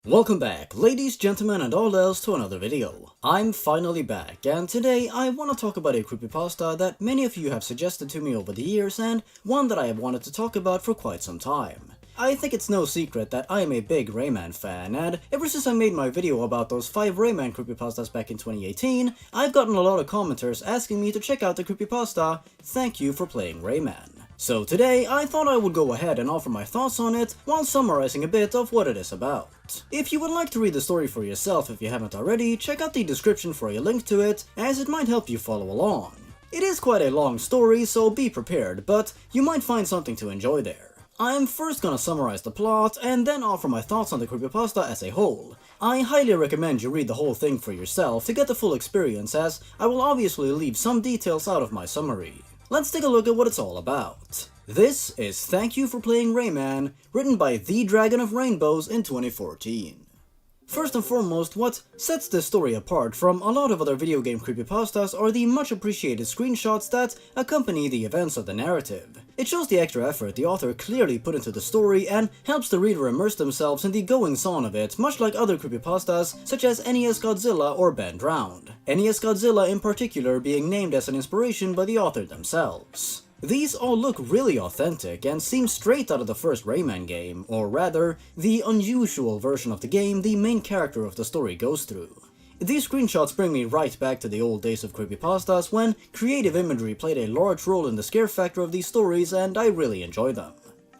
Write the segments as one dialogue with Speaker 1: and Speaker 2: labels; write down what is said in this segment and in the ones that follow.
Speaker 1: Welcome back, ladies, gentlemen, and all else to another video. I'm finally back, and today I want to talk about a creepypasta that many of you have suggested to me over the years, and one that I have wanted to talk about for quite some time. I think it's no secret that I am a big Rayman fan, and ever since I made my video about those 5 Rayman creepypastas back in 2018, I've gotten a lot of commenters asking me to check out the creepypasta, Thank You For Playing Rayman. So today, I thought I would go ahead and offer my thoughts on it, while summarizing a bit of what it is about. If you would like to read the story for yourself if you haven't already, check out the description for a link to it, as it might help you follow along. It is quite a long story, so be prepared, but you might find something to enjoy there. I'm first gonna summarize the plot, and then offer my thoughts on the creepypasta as a whole. I highly recommend you read the whole thing for yourself to get the full experience, as I will obviously leave some details out of my summary. Let's take a look at what it's all about. This is Thank You For Playing Rayman, written by The Dragon of Rainbows in 2014. First and foremost, what sets this story apart from a lot of other video game creepypastas are the much appreciated screenshots that accompany the events of the narrative. It shows the extra effort the author clearly put into the story and helps the reader immerse themselves in the goings-on of it, much like other creepypastas such as NES Godzilla or Ben Drowned. NES Godzilla in particular being named as an inspiration by the author themselves. These all look really authentic and seem straight out of the first Rayman game, or rather, the unusual version of the game the main character of the story goes through. These screenshots bring me right back to the old days of creepypastas when creative imagery played a large role in the scare factor of these stories, and I really enjoy them.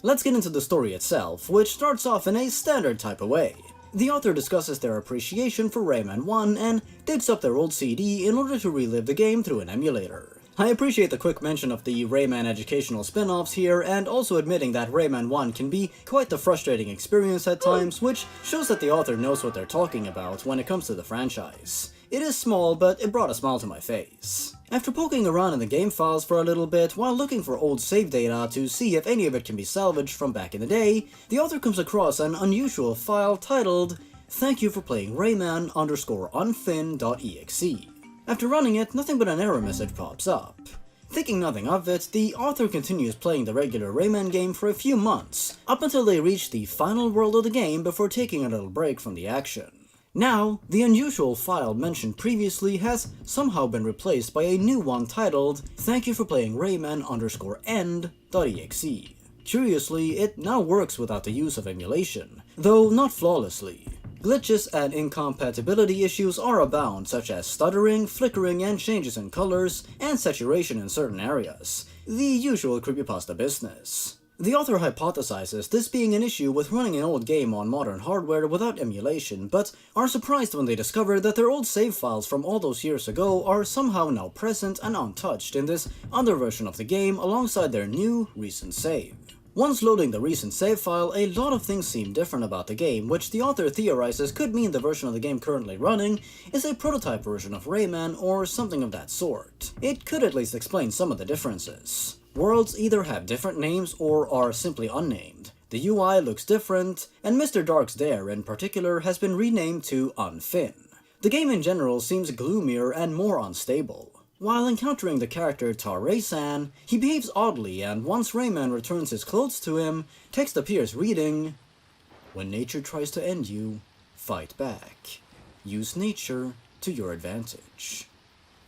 Speaker 1: Let's get into the story itself, which starts off in a standard type of way. The author discusses their appreciation for Rayman 1 and digs up their old CD in order to relive the game through an emulator. I appreciate the quick mention of the Rayman educational spin-offs here, and also admitting that Rayman 1 can be quite the frustrating experience at times, which shows that the author knows what they're talking about when it comes to the franchise. It is small, but it brought a smile to my face. After poking around in the game files for a little bit while looking for old save data to see if any of it can be salvaged from back in the day, the author comes across an unusual file titled Thank You For Playing Rayman _unfin.exe. After running it, nothing but an error message pops up. Thinking nothing of it, the author continues playing the regular Rayman game for a few months, up until they reach the final world of the game before taking a little break from the action. Now, the unusual file mentioned previously has somehow been replaced by a new one titled Thank You For Playing Rayman _end.exe. Curiously, it now works without the use of emulation, though not flawlessly. Glitches and incompatibility issues are abound, such as stuttering, flickering, and changes in colors, and saturation in certain areas. The usual creepypasta business. The author hypothesizes this being an issue with running an old game on modern hardware without emulation, but are surprised when they discover that their old save files from all those years ago are somehow now present and untouched in this other version of the game alongside their new, recent save. Once loading the recent save file, a lot of things seem different about the game, which the author theorizes could mean the version of the game currently running is a prototype version of Rayman or something of that sort. It could at least explain some of the differences. Worlds either have different names or are simply unnamed. The UI looks different, and Mr. Dark's Dare in particular has been renamed to Unfin. The game in general seems gloomier and more unstable. While encountering the character Tare-san, he behaves oddly, and once Rayman returns his clothes to him, text appears reading, "When nature tries to end you, fight back. Use nature to your advantage."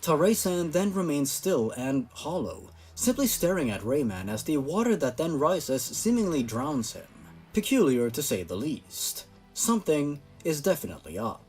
Speaker 1: Tare-san then remains still and hollow, simply staring at Rayman as the water that then rises seemingly drowns him. Peculiar to say the least. Something is definitely up.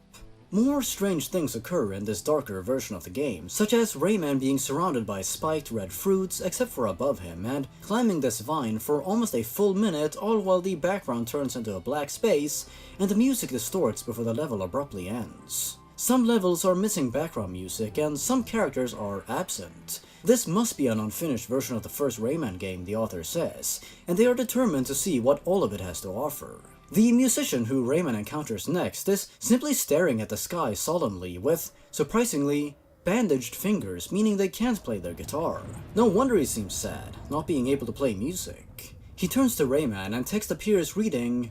Speaker 1: More strange things occur in this darker version of the game, such as Rayman being surrounded by spiked red fruits except for above him, and climbing this vine for almost a full minute, all while the background turns into a black space and the music distorts before the level abruptly ends. Some levels are missing background music and some characters are absent. This must be an unfinished version of the first Rayman game, the author says, and they are determined to see what all of it has to offer. The musician who Rayman encounters next is simply staring at the sky solemnly with, surprisingly, bandaged fingers, meaning they can't play their guitar. No wonder he seems sad, not being able to play music. He turns to Rayman and text appears reading,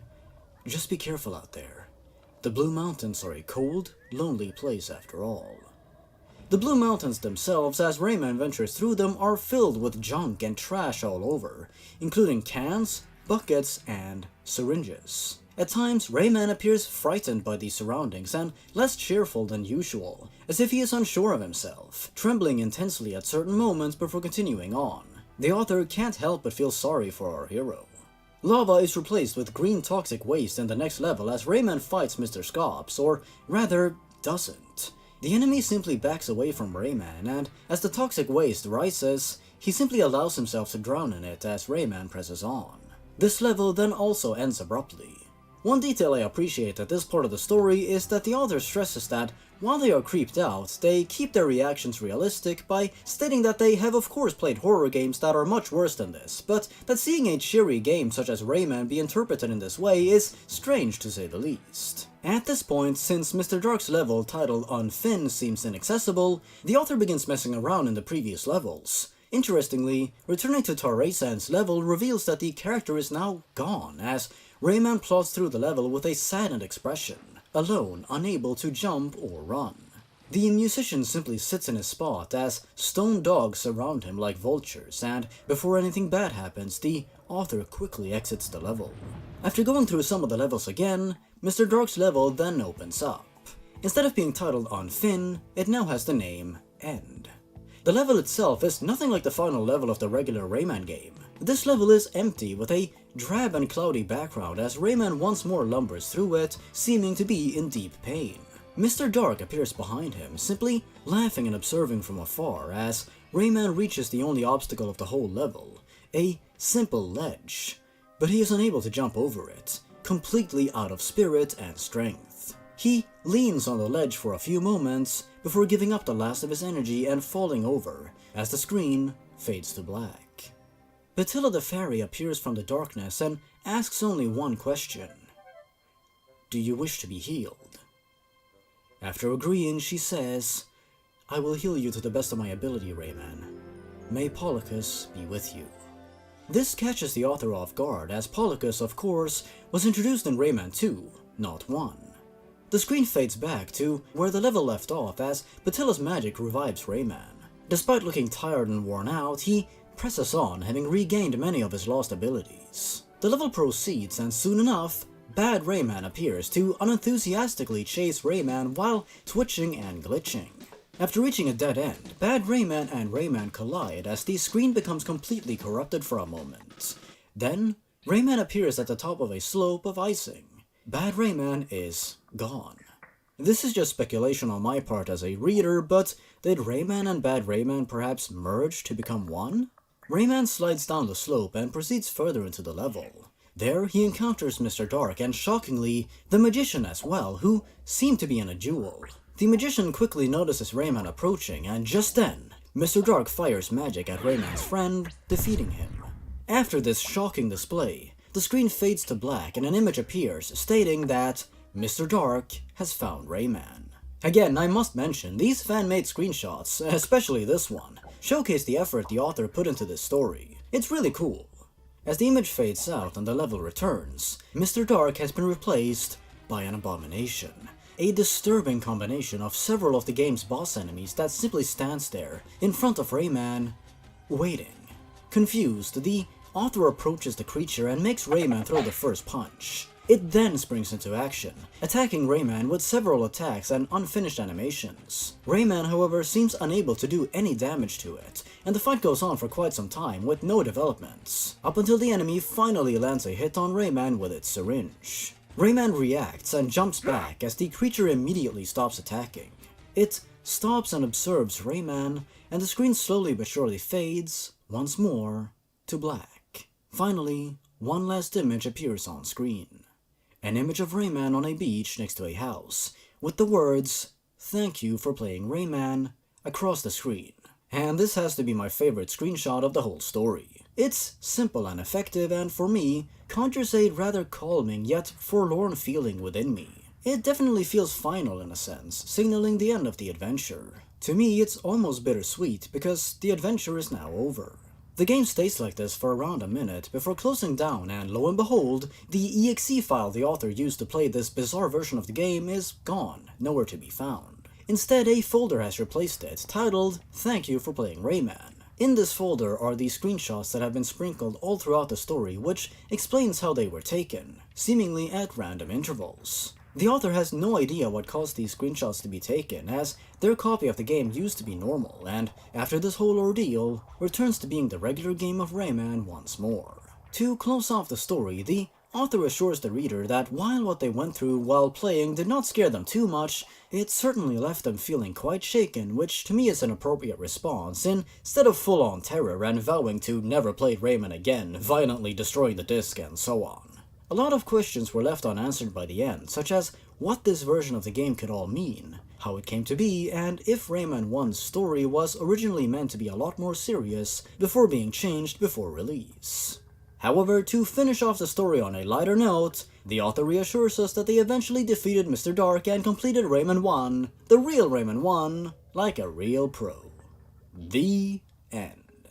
Speaker 1: "Just be careful out there. The Blue Mountains are a cold, lonely place after all." The Blue Mountains themselves, as Rayman ventures through them, are filled with junk and trash all over, including cans, buckets, and syringes. At times, Rayman appears frightened by these surroundings and less cheerful than usual, as if he is unsure of himself, trembling intensely at certain moments before continuing on. The author can't help but feel sorry for our hero. Lava is replaced with green toxic waste in the next level as Rayman fights Mr. Scops, or rather, doesn't. The enemy simply backs away from Rayman, and as the toxic waste rises, he simply allows himself to drown in it as Rayman presses on. This level then also ends abruptly. One detail I appreciate at this part of the story is that the author stresses that while they are creeped out, they keep their reactions realistic by stating that they have of course played horror games that are much worse than this, but that seeing a cheery game such as Rayman be interpreted in this way is strange to say the least. At this point, since Mr. Dark's level titled On Finn seems inaccessible, the author begins messing around in the previous levels. Interestingly, returning to Tarasan's level reveals that the character is now gone, as Rayman plods through the level with a saddened expression, alone, unable to jump or run. The musician simply sits in his spot as stone dogs surround him like vultures, and before anything bad happens, the author quickly exits the level. After going through some of the levels again, Mr. Dark's level then opens up. Instead of being titled On Finn, it now has the name End. The level itself is nothing like the final level of the regular Rayman game. This level is empty with a drab and cloudy background as Rayman once more lumbers through it, seeming to be in deep pain. Mr. Dark appears behind him, simply laughing and observing from afar as Rayman reaches the only obstacle of the whole level, a simple ledge. But he is unable to jump over it, completely out of spirit and strength. He leans on the ledge for a few moments before giving up the last of his energy and falling over as the screen fades to black. Batilla the fairy appears from the darkness and asks only one question. Do you wish to be healed? After agreeing, she says, I will heal you to the best of my ability, Rayman. May Polycus be with you. This catches the author off guard, as Polycus, of course, was introduced in Rayman 2, not 1. The screen fades back to where the level left off as Batilla's magic revives Rayman. Despite looking tired and worn out, he presses on, having regained many of his lost abilities. The level proceeds, and soon enough, Bad Rayman appears to unenthusiastically chase Rayman while twitching and glitching. After reaching a dead end, Bad Rayman and Rayman collide as the screen becomes completely corrupted for a moment. Then, Rayman appears at the top of a slope of icing. Bad Rayman is gone. This is just speculation on my part as a reader, but did Rayman and Bad Rayman perhaps merge to become one? Rayman slides down the slope and proceeds further into the level. There, he encounters Mr. Dark and, shockingly, the Magician as well, who seem to be in a duel. The Magician quickly notices Rayman approaching, and just then, Mr. Dark fires magic at Rayman's friend, defeating him. After this shocking display, the screen fades to black and an image appears stating that Mr. Dark has found Rayman. Again, I must mention, these fan-made screenshots, especially this one, showcase the effort the author put into this story. It's really cool. As the image fades out and the level returns, Mr. Dark has been replaced by an abomination. A disturbing combination of several of the game's boss enemies that simply stands there, in front of Rayman, waiting. Confused, the author approaches the creature and makes Rayman throw the first punch. It then springs into action, attacking Rayman with several attacks and unfinished animations. Rayman, however, seems unable to do any damage to it, and the fight goes on for quite some time with no developments, up until the enemy finally lands a hit on Rayman with its syringe. Rayman reacts and jumps back as the creature immediately stops attacking. It stops and observes Rayman, and the screen slowly but surely fades, once more, to black. Finally, one last image appears on screen. An image of Rayman on a beach next to a house, with the words, "Thank you for playing Rayman," across the screen. And this has to be my favorite screenshot of the whole story. It's simple and effective, and for me, conjures a rather calming yet forlorn feeling within me. It definitely feels final in a sense, signaling the end of the adventure. To me, it's almost bittersweet, because the adventure is now over. The game stays like this for around a minute before closing down, and lo and behold, the exe file the author used to play this bizarre version of the game is gone, nowhere to be found. Instead, a folder has replaced it, titled "Thank you for playing Rayman." In this folder are the screenshots that have been sprinkled all throughout the story, which explains how they were taken, seemingly at random intervals. The author has no idea what caused these screenshots to be taken, as their copy of the game used to be normal, and after this whole ordeal, returns to being the regular game of Rayman once more. To close off the story, the author assures the reader that while what they went through while playing did not scare them too much, it certainly left them feeling quite shaken, which to me is an appropriate response, instead of full-on terror and vowing to never play Rayman again, violently destroying the disc and so on. A lot of questions were left unanswered by the end, such as what this version of the game could all mean, how it came to be, and if Rayman 1's story was originally meant to be a lot more serious before being changed before release. However, to finish off the story on a lighter note, the author reassures us that they eventually defeated Mr. Dark and completed Rayman 1, the real Rayman 1, like a real pro. The end.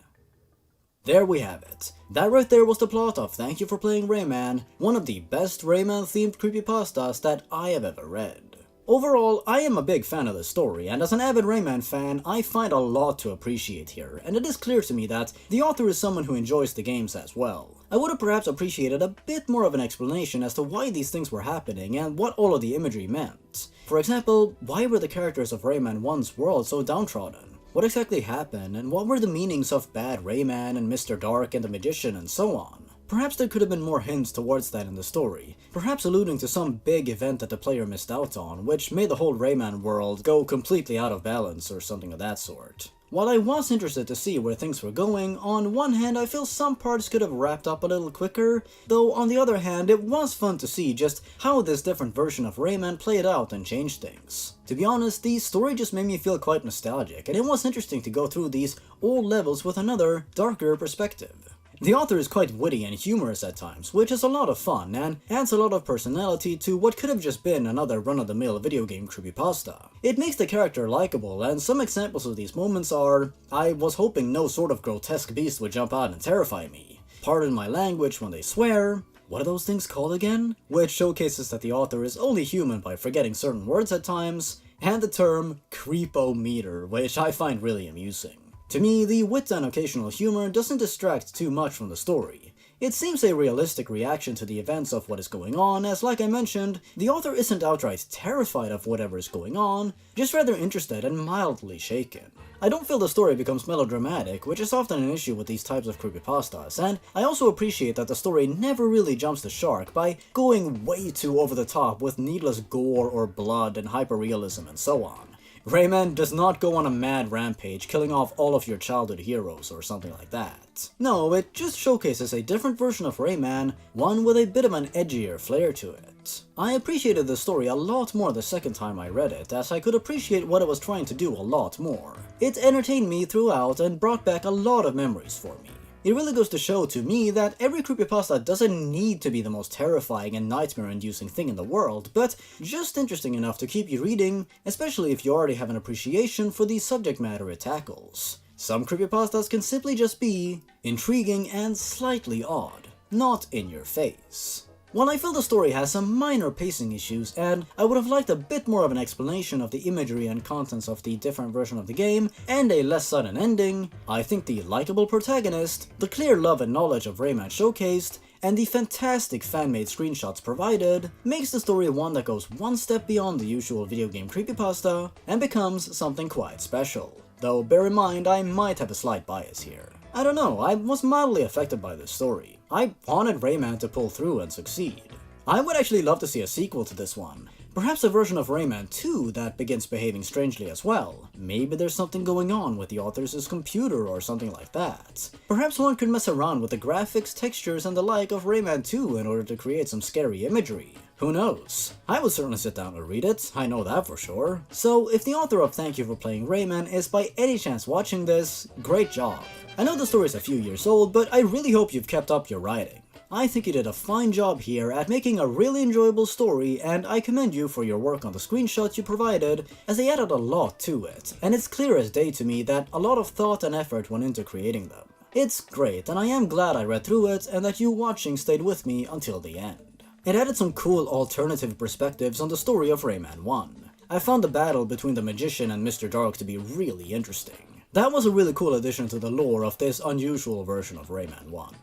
Speaker 1: There we have it. That right there was the plot of Thank You For Playing Rayman, one of the best Rayman-themed creepypastas that I have ever read. Overall, I am a big fan of the story, and as an avid Rayman fan, I find a lot to appreciate here, and it is clear to me that the author is someone who enjoys the games as well. I would have perhaps appreciated a bit more of an explanation as to why these things were happening and what all of the imagery meant. For example, why were the characters of Rayman 1's world so downtrodden? What exactly happened, and what were the meanings of Bad Rayman and Mr. Dark and the Magician and so on? Perhaps there could have been more hints towards that in the story, perhaps alluding to some big event that the player missed out on, which made the whole Rayman world go completely out of balance or something of that sort. While I was interested to see where things were going, on one hand I feel some parts could have wrapped up a little quicker, though on the other hand it was fun to see just how this different version of Rayman played out and changed things. To be honest, the story just made me feel quite nostalgic, and it was interesting to go through these old levels with another, darker perspective. The author is quite witty and humorous at times, which is a lot of fun, and adds a lot of personality to what could have just been another run-of-the-mill video game creepypasta. It makes the character likable, and some examples of these moments are, I was hoping no sort of grotesque beast would jump out and terrify me. Pardon my language when they swear. What are those things called again? Which showcases that the author is only human by forgetting certain words at times, and the term creepometer, which I find really amusing. To me, the wit and occasional humor doesn't distract too much from the story. It seems a realistic reaction to the events of what is going on, as like I mentioned, the author isn't outright terrified of whatever is going on, just rather interested and mildly shaken. I don't feel the story becomes melodramatic, which is often an issue with these types of creepypastas, and I also appreciate that the story never really jumps the shark by going way too over the top with needless gore or blood and hyperrealism and so on. Rayman does not go on a mad rampage killing off all of your childhood heroes or something like that. No, it just showcases a different version of Rayman, one with a bit of an edgier flair to it. I appreciated the story a lot more the second time I read it, as I could appreciate what it was trying to do a lot more. It entertained me throughout and brought back a lot of memories for me. It really goes to show to me that every creepypasta doesn't need to be the most terrifying and nightmare-inducing thing in the world, but just interesting enough to keep you reading, especially if you already have an appreciation for the subject matter it tackles. Some creepypastas can simply just be intriguing and slightly odd, not in your face. While I feel the story has some minor pacing issues, and I would have liked a bit more of an explanation of the imagery and contents of the different version of the game, and a less sudden ending, I think the likable protagonist, the clear love and knowledge of Rayman showcased, and the fantastic fan-made screenshots provided, makes the story one that goes one step beyond the usual video game creepypasta, and becomes something quite special. Though bear in mind, I might have a slight bias here. I don't know, I was mildly affected by this story. I wanted Rayman to pull through and succeed. I would actually love to see a sequel to this one. Perhaps a version of Rayman 2 that begins behaving strangely as well. Maybe there's something going on with the author's computer or something like that. Perhaps one could mess around with the graphics, textures, and the like of Rayman 2 in order to create some scary imagery. Who knows? I would certainly sit down and read it, I know that for sure. So if the author of Thank You For Playing Rayman is by any chance watching this, great job. I know the story is a few years old, but I really hope you've kept up your writing. I think you did a fine job here at making a really enjoyable story, and I commend you for your work on the screenshots you provided, as they added a lot to it, and it's clear as day to me that a lot of thought and effort went into creating them. It's great, and I am glad I read through it and that you watching stayed with me until the end. It added some cool alternative perspectives on the story of Rayman 1. I found the battle between the Magician and Mr. Dark to be really interesting. That was a really cool addition to the lore of this unusual version of Rayman 1.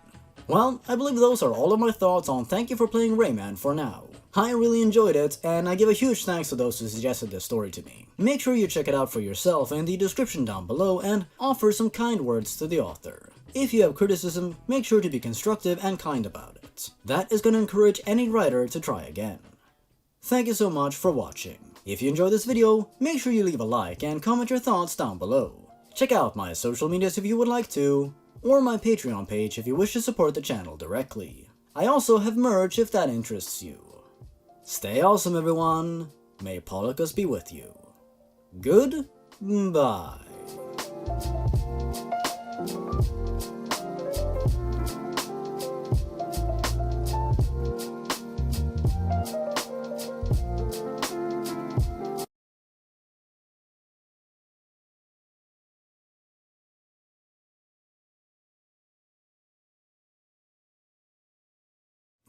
Speaker 1: Well, I believe those are all of my thoughts on Thank You For Playing Rayman for now. I really enjoyed it, and I give a huge thanks to those who suggested this story to me. Make sure you check it out for yourself in the description down below and offer some kind words to the author. If you have criticism, make sure to be constructive and kind about it. That is going to encourage any writer to try again. Thank you so much for watching. If you enjoyed this video, make sure you leave a like and comment your thoughts down below. Check out my social medias if you would like to, or my Patreon page if you wish to support the channel directly. I also have merch if that interests you. Stay awesome everyone, may Polycus be with you. Goodbye.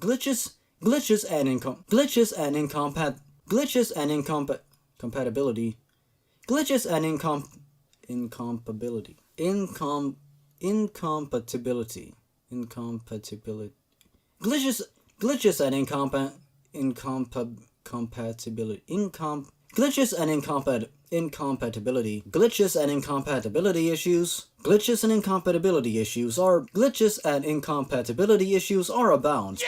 Speaker 1: Glitches and incompatibility. Glitches and incompatibility. Incompatibility. Glitches and incompatibility. Glitches and incompatibility issues. Glitches and incompatibility issues are abound. Yeah!